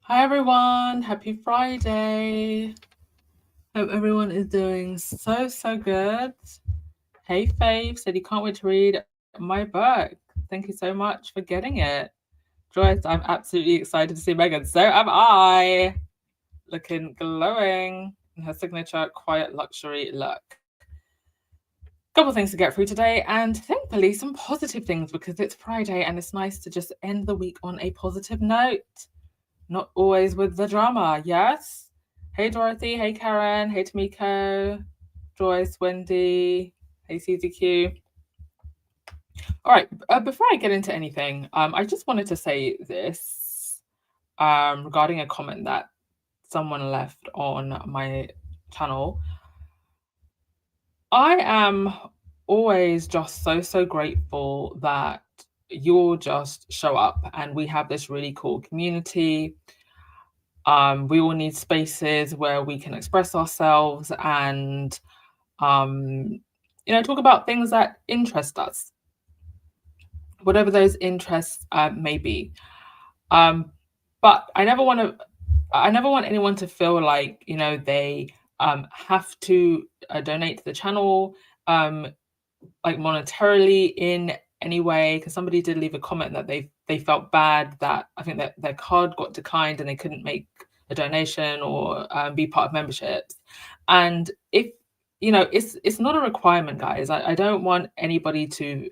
Hi everyone, happy Friday. Hope everyone is doing so good. Hey Faith said you can't wait to read my book. Thank you so much for getting it. Joyce, I'm absolutely excited to see Meghan. So am I. Looking glowing in her signature quiet luxury look. Couple things to get through today, and thankfully some positive things because it's Friday and it's nice to just end the week on a positive note. Not always with the drama, yes? Hey Dorothy, hey Karen, hey Tamiko, Joyce, Wendy, hey CZQ. All right, before I get into anything, I just wanted to say this regarding a comment that someone left on my channel. I am always just so grateful that you'll just show up and we have this really cool community. We all need spaces where we can express ourselves and talk about things that interest us, whatever those interests may be. But I never want anyone to feel like they have to donate to the channel like monetarily in any way, because somebody did leave a comment that they felt bad that I think that their card got declined and they couldn't make a donation or be part of memberships. And if it's not a requirement, guys. I don't want anybody to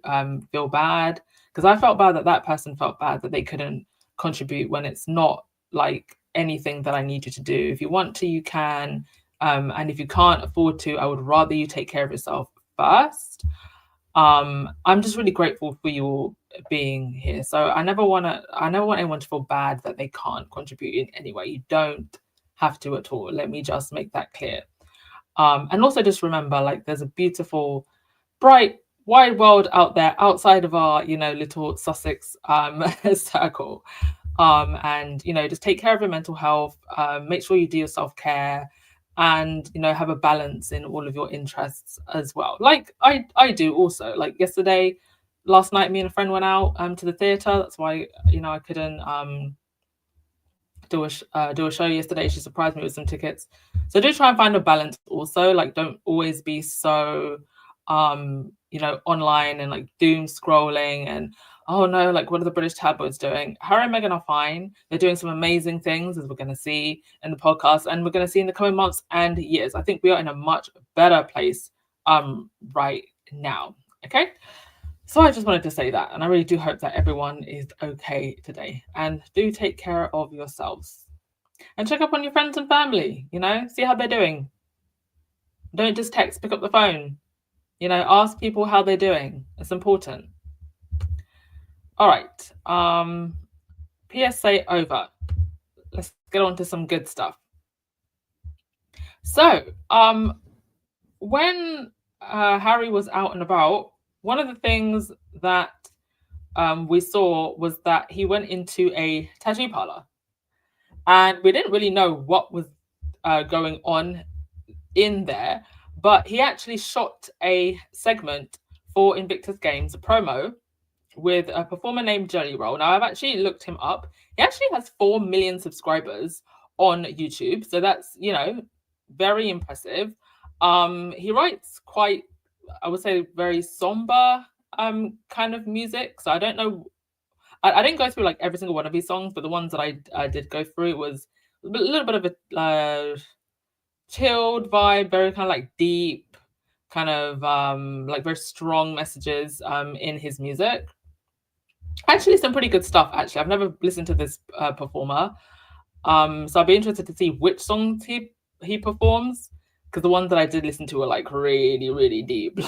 feel bad, because I felt bad that that person felt bad that they couldn't contribute when it's not like anything that I need you to do. If you want to, you can. And if you can't afford to, I would rather you take care of yourself first. I'm just really grateful for you all being here. So I never want anyone to feel bad that they can't contribute in any way. You don't have to at all. Let me just make that clear. And also just remember, like, there's a beautiful, bright, wide world out there outside of our, little Sussex circle. And just take care of your mental health. Make sure you do your self-care, and have a balance in all of your interests as well, like I do also. Like last night, me and a friend went out to the theater. That's why I couldn't do a show yesterday. She surprised me with some tickets. So do try and find a balance also. Like, don't always be so online and like doom scrolling and, oh no, like, what are the British tabloids doing? Harry and Meghan are fine. They're doing some amazing things, as we're going to see in the podcast, and we're going to see in the coming months and years. I think we are in a much better place right now. Okay. So I just wanted to say that, and I really do hope that everyone is okay today, and do take care of yourselves and check up on your friends and family, see how they're doing. Don't just text, pick up the phone, ask people how they're doing. It's important. All right. PSA over. Let's get on to some good stuff. So, when Harry was out and about, one of the things that we saw was that he went into a tattoo parlor, and we didn't really know what was going on in there, but he actually shot a segment for Invictus Games, a promo, with a performer named Jelly Roll. Now, I've actually looked him up. He actually has 4 million subscribers on YouTube, so that's very impressive. He writes quite, I would say, very somber kind of music. So I don't know. I didn't go through like every single one of his songs, but the ones that I did go through was a little bit of a chilled vibe, very kind of like deep, kind of like very strong messages in his music. Actually, some pretty good stuff. Actually, I've never listened to this performer, so I'll be interested to see which songs he performs, because the ones that I did listen to were like really deep,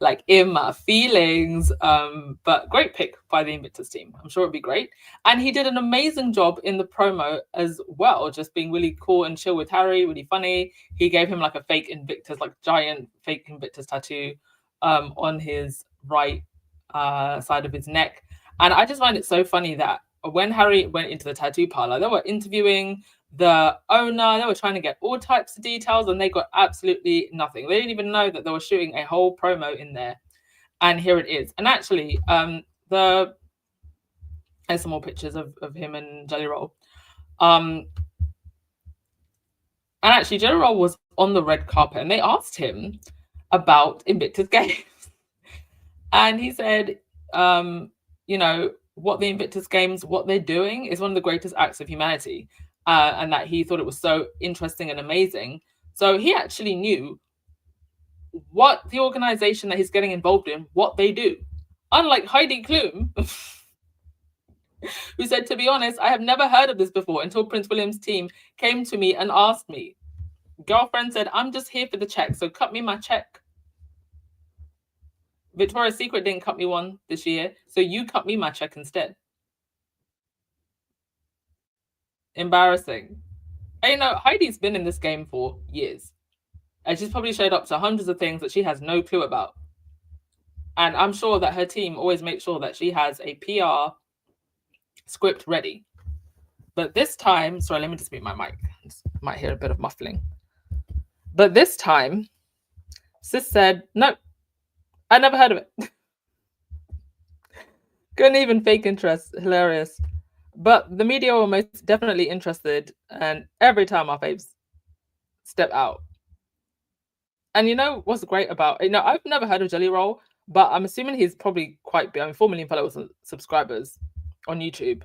like in my feelings. But great pick by the Invictus team. I'm sure it'd be great. And he did an amazing job in the promo as well, just being really cool and chill with Harry, really funny. He gave him like a fake Invictus, like giant fake Invictus tattoo on his right side of his neck. And I just find it so funny that when Harry went into the tattoo parlor, they were interviewing the owner. They were trying to get all types of details, and they got absolutely nothing. They didn't even know that they were shooting a whole promo in there. And here it is. And actually, there's some more pictures of him and Jelly Roll. And actually, General was on the red carpet and they asked him about Invictus Games. And he said, what the Invictus Games, what they're doing is one of the greatest acts of humanity. And that he thought it was so interesting and amazing. So he actually knew what the organization that he's getting involved in, what they do. Unlike Heidi Klum, who said, to be honest, I have never heard of this before until Prince William's team came to me and asked me. Girlfriend said, I'm just here for the check, so cut me my check. Victoria's Secret didn't cut me one this year, so you cut me my check instead. Embarrassing. And Heidi's been in this game for years. And she's probably showed up to hundreds of things that she has no clue about. And I'm sure that her team always makes sure that she has a PR script ready. But this time, sorry, let me just mute my mic. Might hear a bit of muffling. But this time, sis said, no, I never heard of it. Couldn't even fake interest. Hilarious. But the media were most definitely interested. And every time our faves step out. And what's great about, I've never heard of Jelly Roll, but I'm assuming he's probably quite big. I mean, 4 million followers and subscribers on YouTube.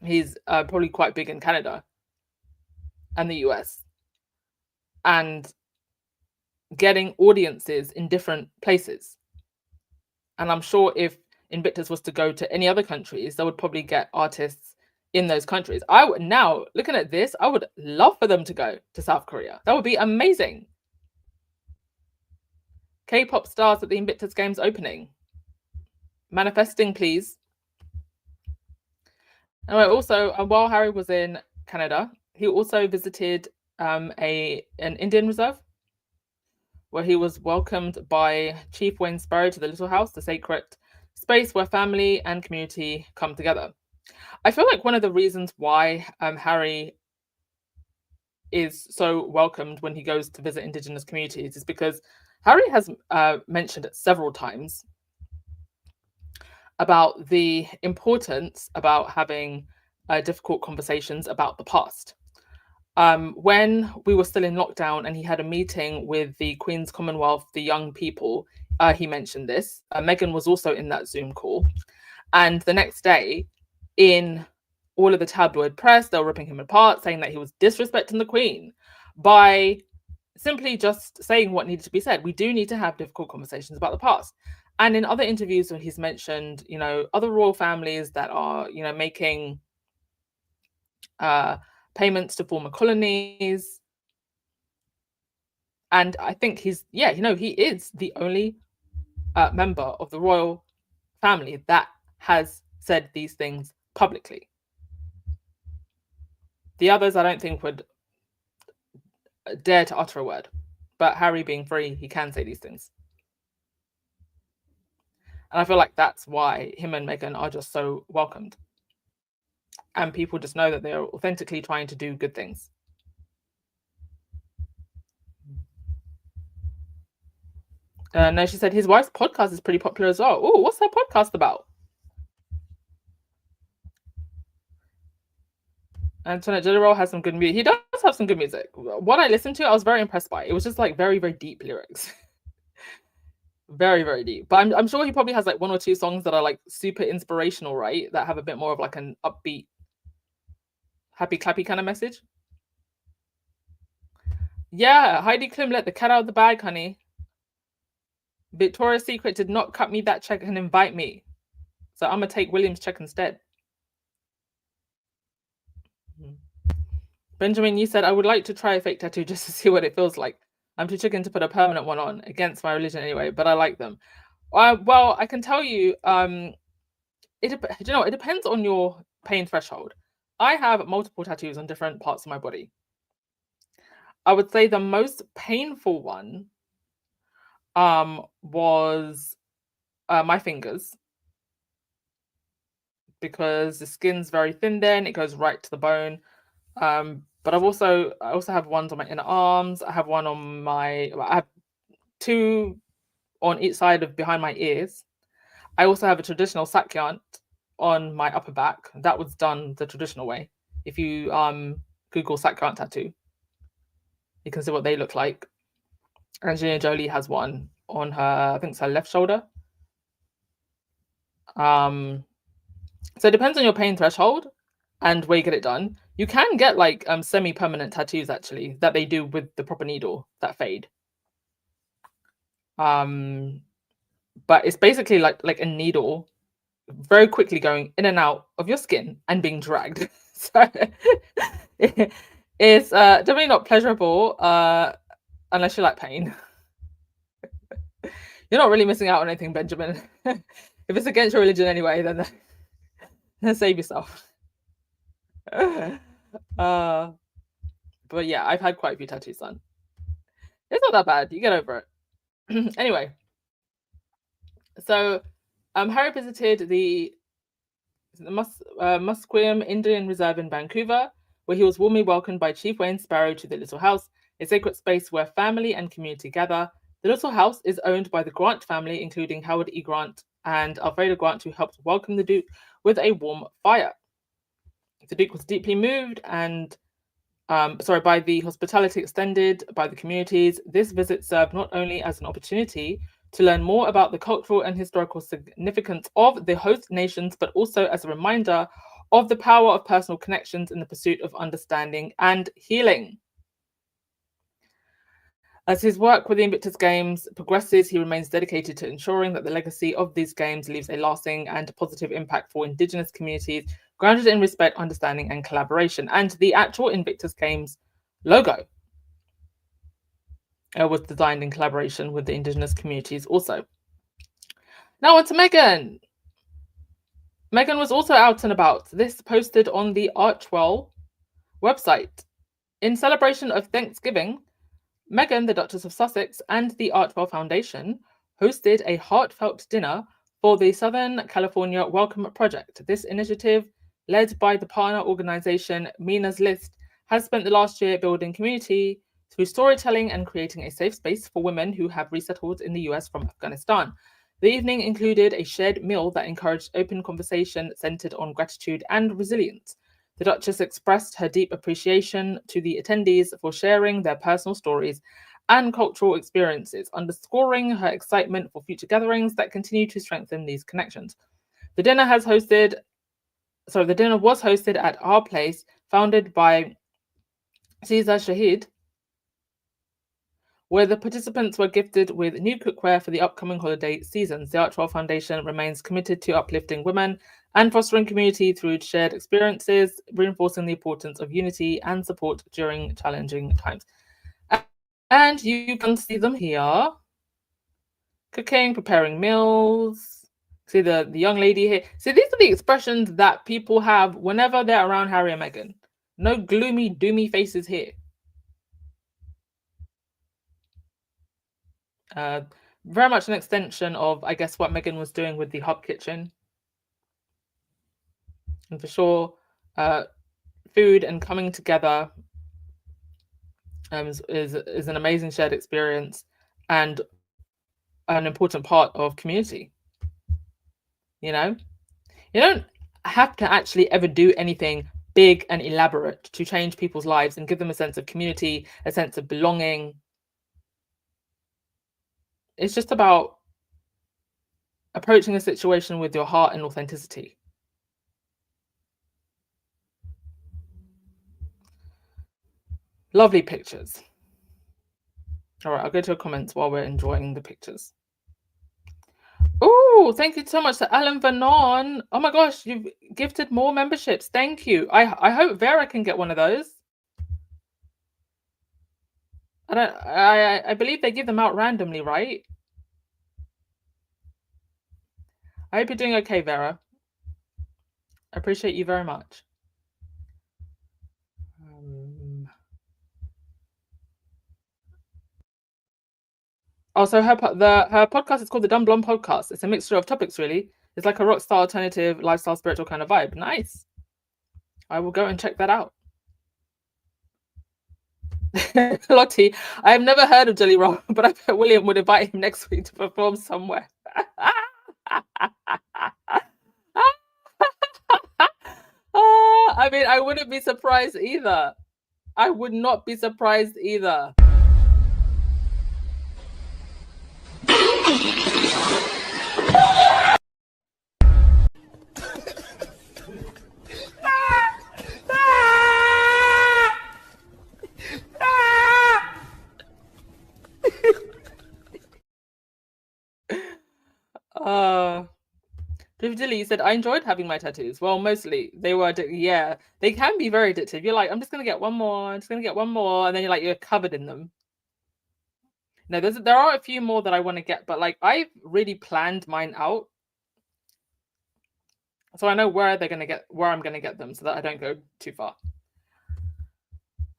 He's probably quite big in Canada and the US. And getting audiences in different places. And I'm sure if Invictus was to go to any other countries, they would probably get artists in those countries. Now, looking at this, I would love for them to go to South Korea. That would be amazing. K-pop stars at the Invictus Games opening. Manifesting, please. And also, while Harry was in Canada, he also visited an Indian reserve where he was welcomed by Chief Wayne Sparrow to the Little House, the sacred space where family and community come together. I feel like one of the reasons why Harry is so welcomed when he goes to visit indigenous communities is because Harry has mentioned it several times about the importance about having difficult conversations about the past. When we were still in lockdown and he had a meeting with the Queen's Commonwealth, the young people, he mentioned this. Meghan was also in that Zoom call. And the next day, in all of the tabloid press, they were ripping him apart, saying that he was disrespecting the Queen by simply just saying what needed to be said. We do need to have difficult conversations about the past. And in other interviews when he's mentioned, other royal families that are, making payments to former colonies. And I think he is the only member of the royal family that has said these things publicly. The others, I don't think, would dare to utter a word. But Harry being free, he can say these things. And I feel like that's why him and Meghan are just so welcomed. And people just know that they're authentically trying to do good things. No, she said his wife's podcast is pretty popular as well. Oh, what's her podcast about? Antoinette General has some good music. He does have some good music. What I listened to, I was very impressed by. It was just like very, very deep lyrics. Very, very deep. But I'm sure he probably has like 1 or 2 songs that are like super inspirational, right? That have a bit more of like an upbeat, happy clappy kind of message. Yeah, Heidi Klum let the cat out of the bag, honey. Victoria's Secret did not cut me that check and invite me. So I'm going to take William's check instead. Benjamin, you said, I would like to try a fake tattoo just to see what it feels like. I'm too chicken to put a permanent one on, against my religion anyway, but I like them. Well, I can tell you, it depends on your pain threshold. I have multiple tattoos on different parts of my body. I would say the most painful one was my fingers, because the skin's very thin there and it goes right to the bone. But I also have ones on my inner arms. I have one on I have 2 on each side of behind my ears. I also have a traditional sakyant on my upper back. That was done the traditional way. If you Google sackcloth tattoo, you can see what they look like. Angelina Jolie has one on her, I think it's her left shoulder. So it depends on your pain threshold and where you get it done. You can get like semi-permanent tattoos actually that they do with the proper needle that fade. But it's basically like a needle very quickly going in and out of your skin and being dragged. So it's definitely not pleasurable unless you like pain. You're not really missing out on anything, Benjamin. If it's against your religion anyway, then save yourself. But yeah, I've had quite a few tattoos done. It's not that bad. You get over it. Anyway, so Harry visited the Musqueam Indian Reserve in Vancouver, where he was warmly welcomed by Chief Wayne Sparrow to the Little House, a sacred space where family and community gather. The Little House is owned by the Grant family, including Howard E. Grant and Alfreda Grant, who helped welcome the Duke with a warm fire. The Duke was deeply moved and by the hospitality extended by the communities. This visit served not only as an opportunity to learn more about the cultural and historical significance of the host nations, but also as a reminder of the power of personal connections in the pursuit of understanding and healing. As his work with the Invictus Games progresses, he remains dedicated to ensuring that the legacy of these games leaves a lasting and positive impact for Indigenous communities, grounded in respect, understanding, and collaboration. And the actual Invictus Games logo was designed in collaboration with the Indigenous communities also. Now on to Meghan. Meghan was also out and about. This posted on the Archwell website. In celebration of Thanksgiving, Meghan, the Duchess of Sussex, and the Archwell Foundation hosted a heartfelt dinner for the Southern California Welcome Project. This initiative, led by the partner organization Mina's List, has spent the last year building community through storytelling and creating a safe space for women who have resettled in the US from Afghanistan. The evening included a shared meal that encouraged open conversation centered on gratitude and resilience. The Duchess expressed her deep appreciation to the attendees for sharing their personal stories and cultural experiences, underscoring her excitement for future gatherings that continue to strengthen these connections. The dinner was hosted at Our Place, founded by Caesar Shahid, where the participants were gifted with new cookware for the upcoming holiday seasons. The Archwell Foundation remains committed to uplifting women and fostering community through shared experiences, reinforcing the importance of unity and support during challenging times. And you can see them here, cooking, preparing meals. See the young lady here. See, these are the expressions that people have whenever they're around Harry and Meghan. No gloomy, doomy faces here. Very much an extension of, I guess, what Meghan was doing with the hub kitchen. And for sure, food and coming together is an amazing shared experience and an important part of community. You know, you don't have to actually ever do anything big and elaborate to change people's lives and give them a sense of community, a sense of belonging. It's just about approaching a situation with your heart and authenticity. Lovely pictures. All right, I'll go to your comments while we're enjoying the pictures. Oh, thank you so much to Alan Vernon. Oh my gosh, you've gifted more memberships. Thank you. I hope Vera can get one of those. I believe they give them out randomly, right? I hope you're doing okay, Vera. I appreciate you very much. Also, her podcast is called the Dumb Blonde Podcast. It's a mixture of topics, really. It's like a rock star alternative, lifestyle, spiritual kind of vibe. Nice. I will go and check that out. Lottie, I have never heard of Jelly Roll, but I bet William would invite him next week to perform somewhere. I mean, I wouldn't be surprised either. I would not be surprised either. Dilly said, I enjoyed having my tattoos. Well, mostly they were, yeah, they can be very addictive. You're like, I'm just going to get one more. I'm just going to get one more. And then you're covered in them. No, there are a few more that I want to get, but like I've really planned mine out. So I know where I'm going to get them so that I don't go too far.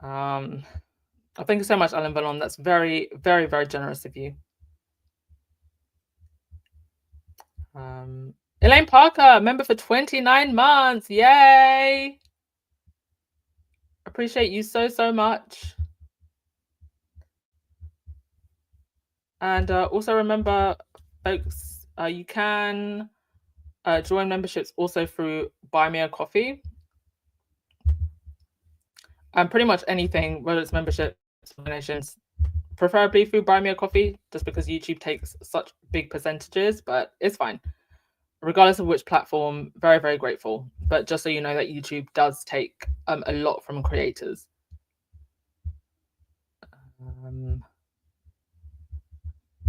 Thank you so much, Alan Ballon. That's very, very, very generous of you. Elaine Parker, member for 29 months. Yay! Appreciate you so, so much. And also remember, folks, you can join memberships also through Buy Me a Coffee. And pretty much anything, whether it's memberships, donations, preferably through Buy Me a Coffee, just because YouTube takes such big percentages, but it's fine. Regardless of which platform, very, very grateful. But just so you know that YouTube does take a lot from creators.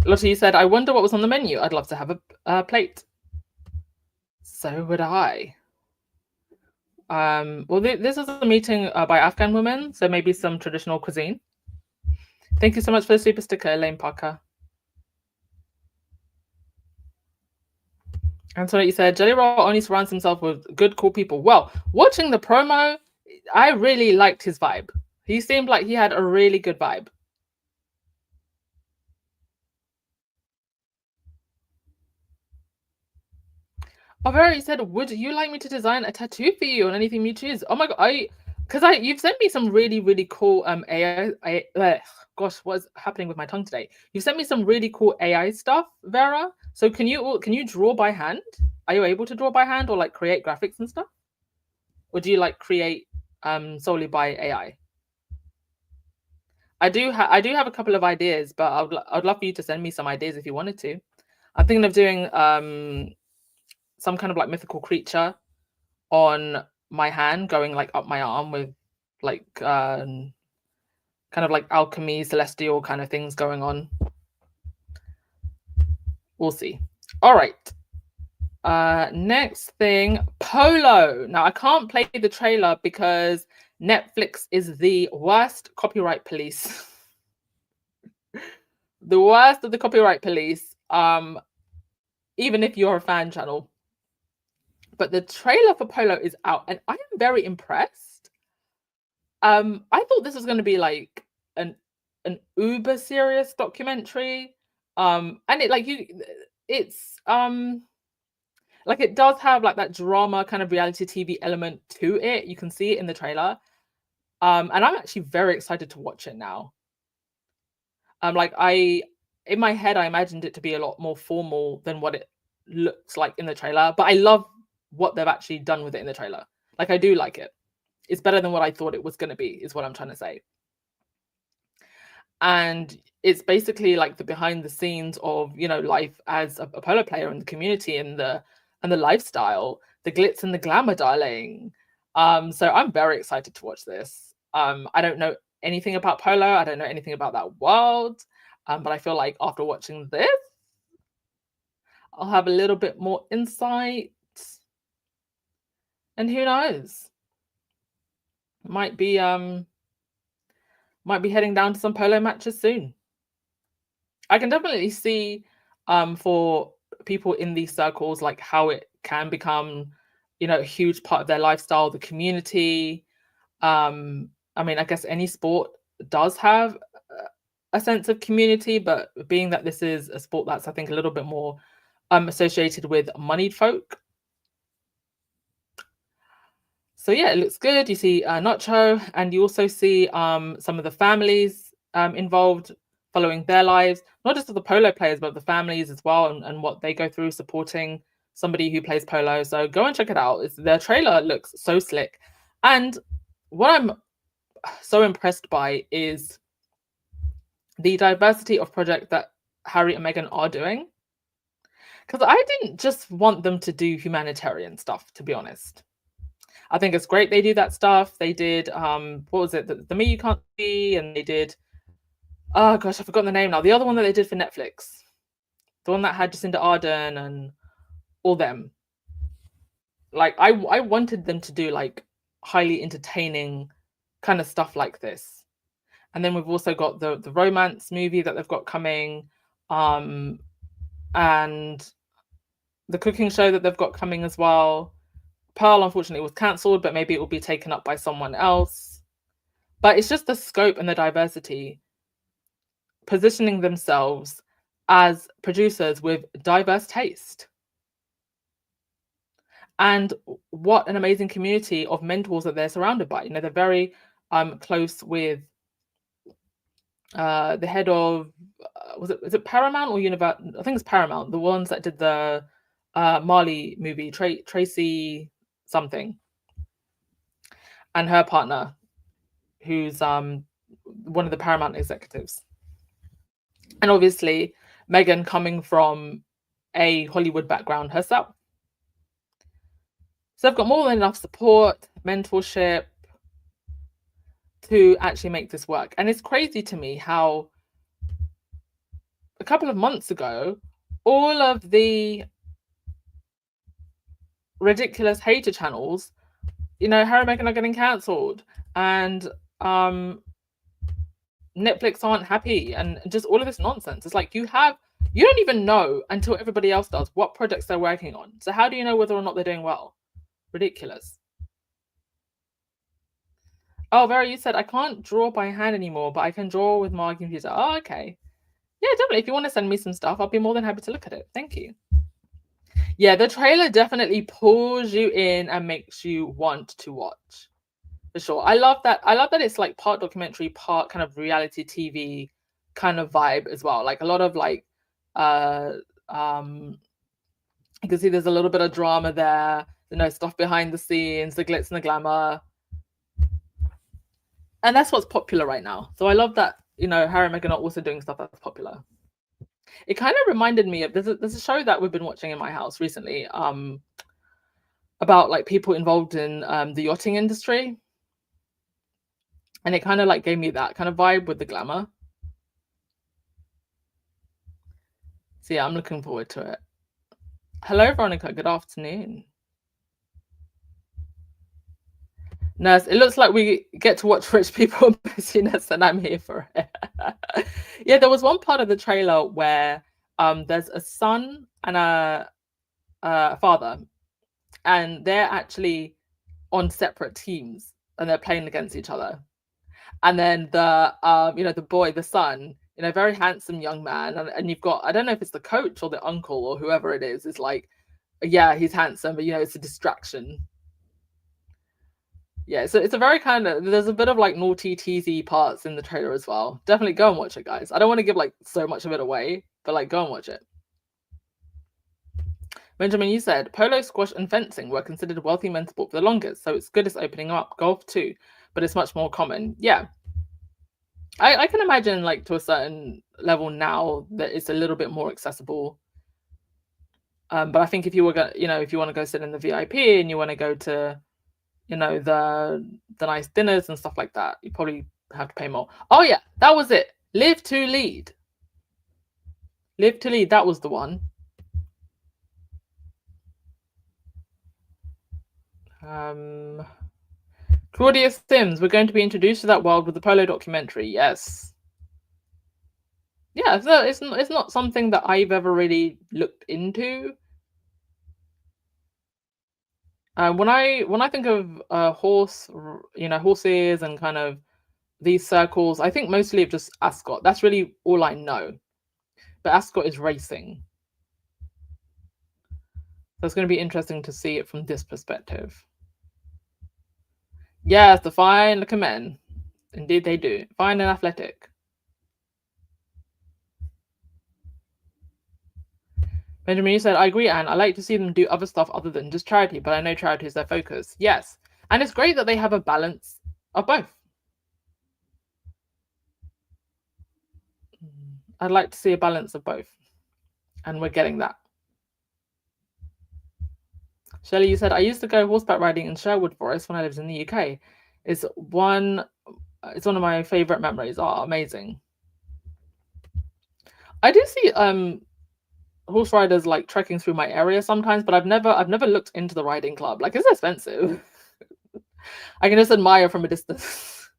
Lottie said, I wonder what was on the menu. I'd love to have a plate. So would I. Well, this is a meeting by Afghan women, so maybe some traditional cuisine. Thank you so much for the super sticker, Elaine Parker. And so you said, Jelly Roll only surrounds himself with good, cool people. Well, watching the promo, I really liked his vibe. He seemed like he had a really good vibe. Vera, you said, would you like me to design a tattoo for you on anything you choose? Oh my god, you've sent me some really, really cool gosh, what's happening with my tongue today? You've sent me some really cool AI stuff, Vera. So can you draw by hand? Are you able to draw by hand or like create graphics and stuff? Or do you like create solely by AI? I do have a couple of ideas, but I'd love for you to send me some ideas if you wanted to. I'm thinking of doing some kind of like mythical creature on my hand going like up my arm with like kind of like alchemy, celestial kind of things going on. We'll see. All right. Next thing, Polo. Now I can't play the trailer because Netflix is the worst copyright police. The worst of the copyright police. Even if you're a fan channel. But the trailer for Polo is out, and I am very impressed. I thought this was going to be like an uber serious documentary, and it's like it does have like that drama kind of reality TV element to it. You can see it in the trailer, and I'm actually very excited to watch it now. In my head, I imagined it to be a lot more formal than what it looks like in the trailer, but I love what they've actually done with it in the trailer. Like, I do like it. It's better than what I thought it was going to be, is what I'm trying to say. And it's basically like the behind the scenes of, life as a polo player in the community and the lifestyle, the glitz and the glamour, darling. So I'm very excited to watch this. I don't know anything about polo. I don't know anything about that world. But I feel like after watching this, I'll have a little bit more insight. And who knows? Might be heading down to some polo matches soon. I can definitely see for people in these circles, like how it can become, a huge part of their lifestyle, the community. I mean, I guess any sport does have a sense of community, but being that this is a sport that's, I think, a little bit more associated with moneyed folk. So yeah, it looks good. You see Nacho, and you also see some of the families involved following their lives, not just of the polo players, but the families as well, and what they go through supporting somebody who plays polo. So go and check it out. The trailer looks so slick. And what I'm so impressed by is the diversity of projects that Harry and Meghan are doing. Because I didn't just want them to do humanitarian stuff, to be honest. I think it's great they do that stuff. They did, what was it? The Me You Can't See, and they did, oh gosh, I've forgotten the name now. The other one that they did for Netflix. The one that had Jacinda Ardern and all them. Like, I wanted them to do like highly entertaining kind of stuff like this. And then we've also got the romance movie that they've got coming, and the cooking show that they've got coming as well. Pearl, unfortunately, was cancelled, but maybe it will be taken up by someone else. But it's just the scope and the diversity, positioning themselves as producers with diverse taste. And what an amazing community of mentors that they're surrounded by. You know, they're very close with the head of, is it Paramount or Universal? I think it's Paramount, the ones that did the Marley movie, Tracy something, and her partner, who's one of the Paramount executives. And obviously Meghan coming from a Hollywood background herself. So they've got more than enough support, mentorship to actually make this work. And it's crazy to me how a couple of months ago, all of the ridiculous hater channels, you know, Harry and Meghan are getting cancelled, and Netflix aren't happy, and just all of this nonsense. It's like you don't even know until everybody else does what projects they're working on. So how do you know whether or not they're doing well? Ridiculous. Oh, Vera, you said I can't draw by hand anymore, but I can draw with my computer. Oh, okay. Yeah, definitely. If you want to send me some stuff, I'll be more than happy to look at it. Thank you. Yeah, the trailer definitely pulls you in and makes you want to watch. For sure. I love that it's like part documentary, part kind of reality TV kind of vibe as well. Like a lot of like you can see there's a little bit of drama there, you know, stuff behind the scenes, the glitz and the glamour. And that's what's popular right now. So I love that, you know, Harry and Meghan are also doing stuff that's popular. It kind of reminded me of there's a show that we've been watching in my house recently, about like people involved in the yachting industry. And it kind of like gave me that kind of vibe with the glamour. So yeah, I'm looking forward to it. Hello, Veronica. Good afternoon. Nurse, it looks like we get to watch rich people busyness, and I'm here for it. Yeah, there was one part of the trailer where there's a son and a father, and they're actually on separate teams, and they're playing against each other. And then the you know, the boy, the son, you know, very handsome young man, and you've got, I don't know if it's the coach or the uncle or whoever it is like, yeah, he's handsome, but you know, it's a distraction. Yeah, so it's a very kind of, there's a bit of like naughty teasy parts in the trailer as well. Definitely go and watch it, guys. I don't want to give like so much of it away, but like go and watch it. Benjamin, you said polo, squash, and fencing were considered wealthy men's sport for the longest, so it's good it's opening up. Golf too, but it's much more common. Yeah, I can imagine like to a certain level now that it's a little bit more accessible. But I think if you were, you know, if you want to go sit in the VIP and you want to go to, you know, the nice dinners and stuff like that, you probably have to pay more. Oh yeah, that was it. Live to Lead. Live to Lead, that was the one. Claudia Sims, we're going to be introduced to that world with the Polo documentary. Yes. Yeah, so it's not something that I've ever really looked into. When I think of horse, you know, horses and kind of these circles, I think mostly of just Ascot. That's really all I know. But Ascot is racing. So it's going to be interesting to see it from this perspective. Yes, the fine looking men. Indeed they do. Fine and athletic. Benjamin, you said, I agree, Anne. I like to see them do other stuff other than just charity, but I know charity is their focus. Yes. And it's great that they have a balance of both. I'd like to see a balance of both. And we're getting that. Shelley, you said, I used to go horseback riding in Sherwood Forest when I lived in the UK. It's one of my favorite memories. Oh, amazing. I do see horse riders like trekking through my area sometimes, but I've never looked into the riding club. Like, it's expensive. I can just admire from a distance.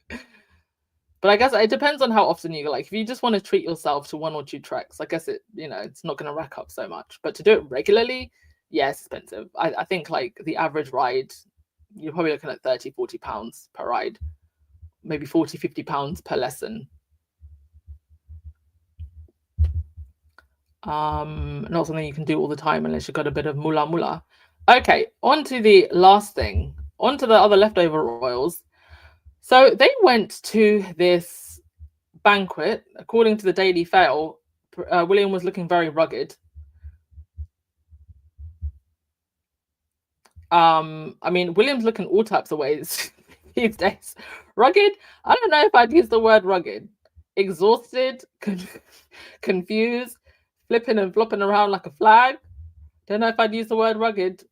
But I guess it depends on how often you go. Like, if you just want to treat yourself to 1 or 2 treks, I guess it's not going to rack up so much. But to do it regularly, yeah, it's expensive. I think like the average ride, you're probably looking at 30, 40 pounds per ride, maybe 40, 50 pounds per lesson. Not something you can do all the time unless you've got a bit of mula. Okay, on to the last thing, on to the other leftover royals. So they went to this banquet. According to the Daily Fail, William was looking very rugged. I mean, William's looking all types of ways these days. Rugged? I don't know if I'd use the word rugged. Exhausted, confused, flipping and flopping around like a flag. Don't know if I'd use the word rugged.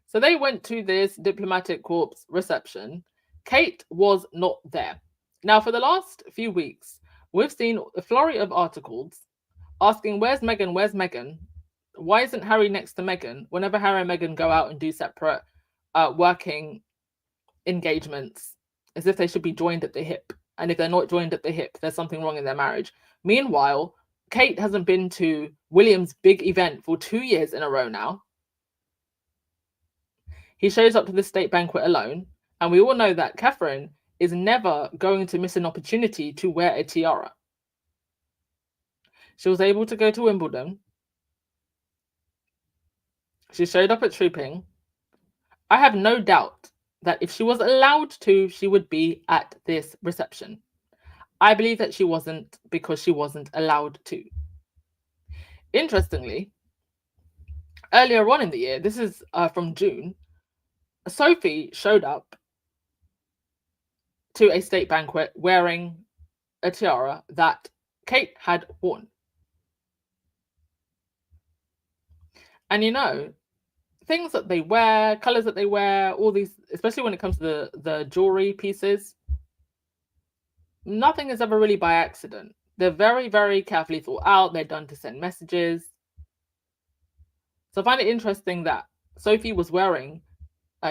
So they went to this diplomatic corps reception. Kate was not there. Now, for the last few weeks, we've seen a flurry of articles asking, where's Meghan? Where's Meghan? Why isn't Harry next to Meghan? Whenever Harry and Meghan go out and do separate working engagements, as if they should be joined at the hip. And if they're not joined at the hip, there's something wrong in their marriage. Meanwhile, Kate hasn't been to William's big event for 2 years in a row now. He shows up to the state banquet alone. And we all know that Catherine is never going to miss an opportunity to wear a tiara. She was able to go to Wimbledon. She showed up at Trooping. I have no doubt that if she was allowed to, she would be at this reception. I believe that she wasn't because she wasn't allowed to. Interestingly, earlier on in the year, this is from June, Sophie showed up to a state banquet wearing a tiara that Kate had worn. And things that they wear, colors that they wear, all these, especially when it comes to the jewelry pieces, nothing is ever really by accident. They're very, very carefully thought out. They're done to send messages. So I find it interesting that Sophie was wearing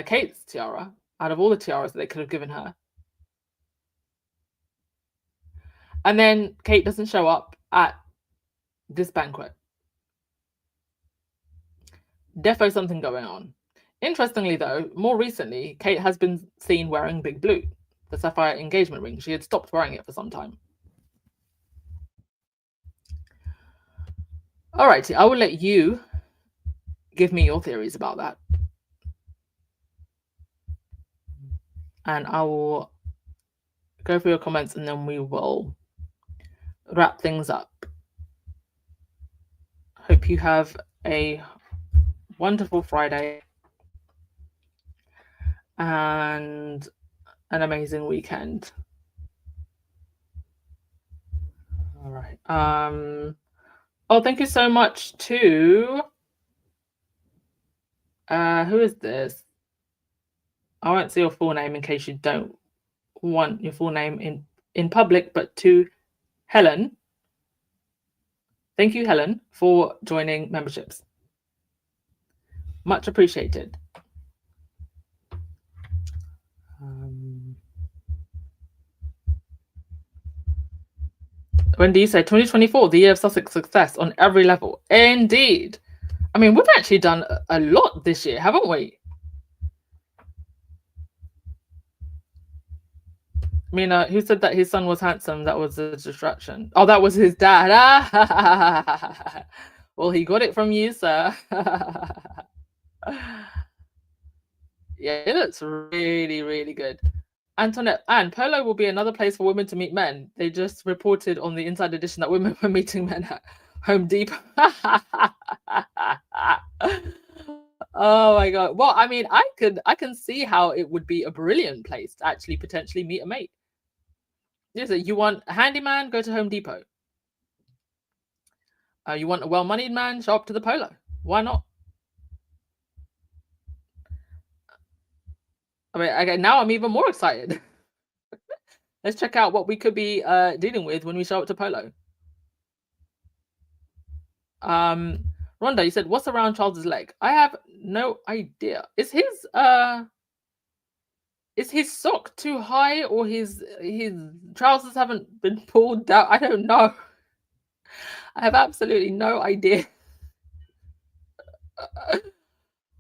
Kate's tiara out of all the tiaras that they could have given her. And then Kate doesn't show up at this banquet. Defo something going on. Interestingly, though, more recently, Kate has been seen wearing Big Blue, the sapphire engagement ring. She had stopped wearing it for some time. All righty, I will let you give me your theories about that. And I will go through your comments and then we will wrap things up. Hope you have a wonderful Friday and an amazing weekend. All right. Oh, thank you so much to who is this? I won't say your full name in case you don't want your full name in public, but to Helen. Thank you, Helen, for joining memberships. Much appreciated. When do you say 2024, the year of Sussex success on every level? Indeed. I mean, we've actually done a lot this year, haven't we? I mean, who said that his son was handsome? That was a distraction. Oh, that was his dad. Well, he got it from you, sir. Yeah, it looks really, really good. Antoinette, and Polo will be another place for women to meet men. They just reported on the Inside Edition that women were meeting men at Home Depot. Oh my god. Well, I mean, I can see how it would be a brilliant place to actually potentially meet a mate. Yes, you want a handyman, go to Home Depot. You want a well-moneyed man, show up to the Polo. Why not? I mean, okay, now I'm even more excited. Let's check out what we could be dealing with when we show up to Polo. Rhonda, you said, what's around Charles's leg? I have no idea. Is his sock too high, or his trousers haven't been pulled down? I don't know. I have absolutely no idea.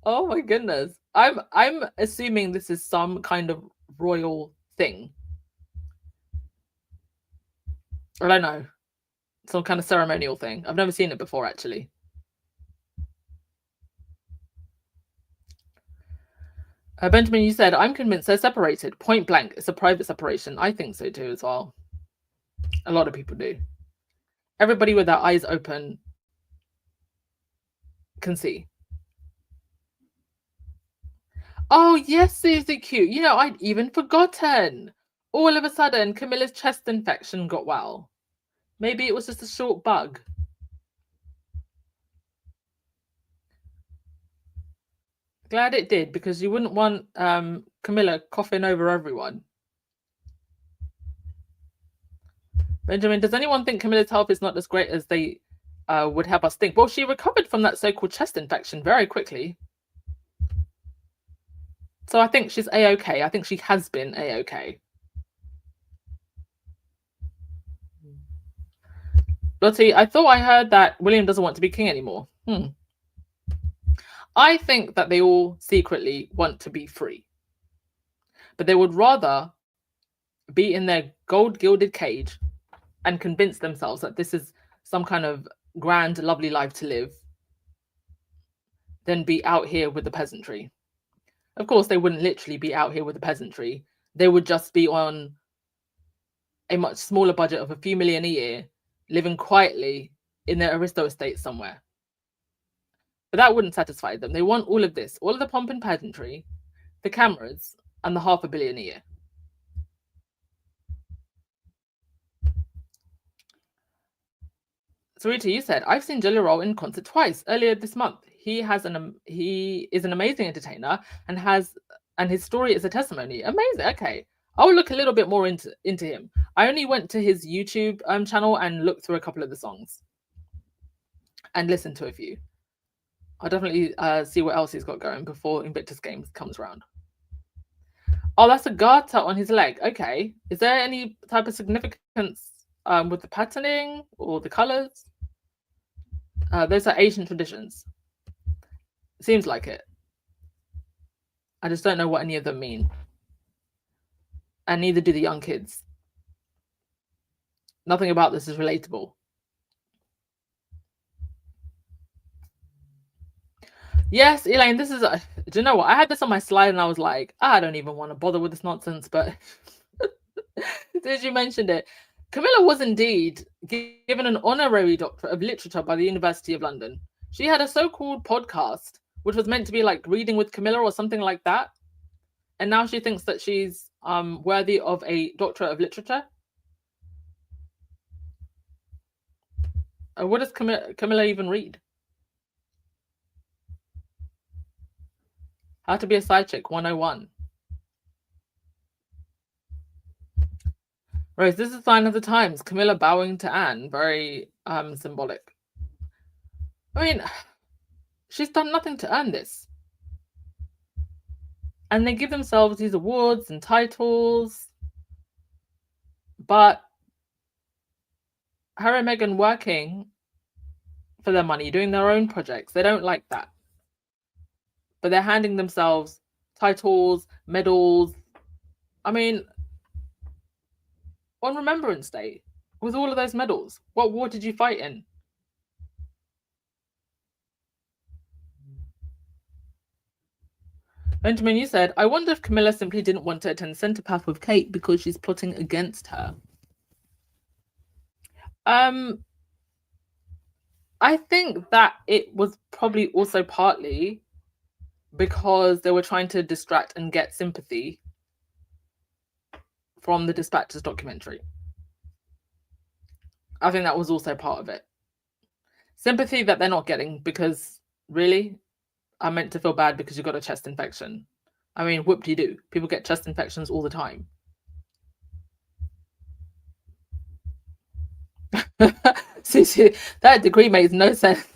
Oh my goodness. I'm assuming this is some kind of royal thing. I don't know. Some kind of ceremonial thing. I've never seen it before, actually. Benjamin, you said, I'm convinced they're separated. Point blank. It's a private separation. I think so too as well. A lot of people do. Everybody with their eyes open can see. Oh, yes, Susie Q. You know, I'd even forgotten. All of a sudden, Camilla's chest infection got well. Maybe it was just a short bug. Glad it did, because you wouldn't want Camilla coughing over everyone. Benjamin, does anyone think Camilla's health is not as great as they would have us think? Well, she recovered from that so-called chest infection very quickly. So I think she's A-okay. I think she has been A-okay. Lottie, I thought I heard that William doesn't want to be king anymore. I think that they all secretly want to be free. But they would rather be in their gold-gilded cage and convince themselves that this is some kind of grand, lovely life to live than be out here with the peasantry. Of course, they wouldn't literally be out here with the peasantry. They would just be on a much smaller budget of a few million a year, living quietly in their aristo estate somewhere. But that wouldn't satisfy them. They want all of this, all of the pomp and pageantry, the cameras, and the $500 million a year. Sarita, you said, I've seen Jelly Roll in concert twice earlier this month. He is an amazing entertainer and his story is a testimony. Amazing. Okay. I'll look a little bit more into him. I only went to his YouTube channel and looked through a couple of the songs and listened to a few. I'll definitely see what else he's got going before Invictus Games comes around. Oh, that's a garter on his leg. Okay. Is there any type of significance with the patterning or the colors? Those are Asian traditions. Seems like it. I just don't know what any of them mean. And neither do the young kids. Nothing about this is relatable. Yes, Elaine, this is... do you know what? I had this on my slide and I was like, I don't even want to bother with this nonsense, but since you mentioned it, Camilla was indeed given an honorary doctorate of literature by the University of London. She had a so-called podcast, which was meant to be like Reading with Camilla or something like that. And now she thinks that she's worthy of a doctorate of literature. What does Camilla even read? How to be a side chick 101. Rose, this is a sign of the times. Camilla bowing to Anne. Very symbolic. I mean, she's done nothing to earn this. And they give themselves these awards and titles. But her and Meghan working for their money, doing their own projects, they don't like that. But they're handing themselves titles, medals. I mean, on Remembrance Day, with all of those medals, what war did you fight in? Benjamin, you said, I wonder if Camilla simply didn't want to attend Centre Path with Kate because she's plotting against her. I think that it was probably also partly because they were trying to distract and get sympathy from the Dispatches documentary. I think that was also part of it. Sympathy that they're not getting, because really, I'm meant to feel bad because you got a chest infection. I mean, whoop-de-doo. People get chest infections all the time. See, that degree makes no sense.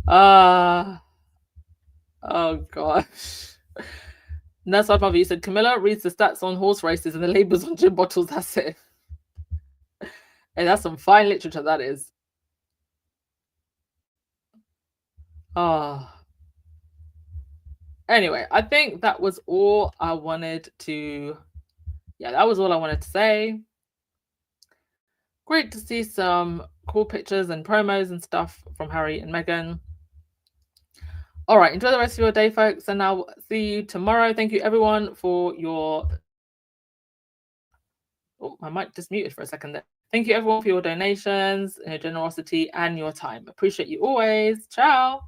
Oh gosh. That's what mother, you said Camilla reads the stats on horse races and the labels on gin bottles. That's it. Hey, that's some fine literature, that is. Oh. Anyway, I think that was all I wanted to. Yeah, that was all I wanted to say. Great to see some cool pictures and promos and stuff from Harry and Meghan. All right, enjoy the rest of your day, folks, and I'll see you tomorrow. Thank you, everyone, for your... Oh, my mic just muted for a second there. Thank you, everyone, for your donations, your generosity, and your time. Appreciate you always. Ciao.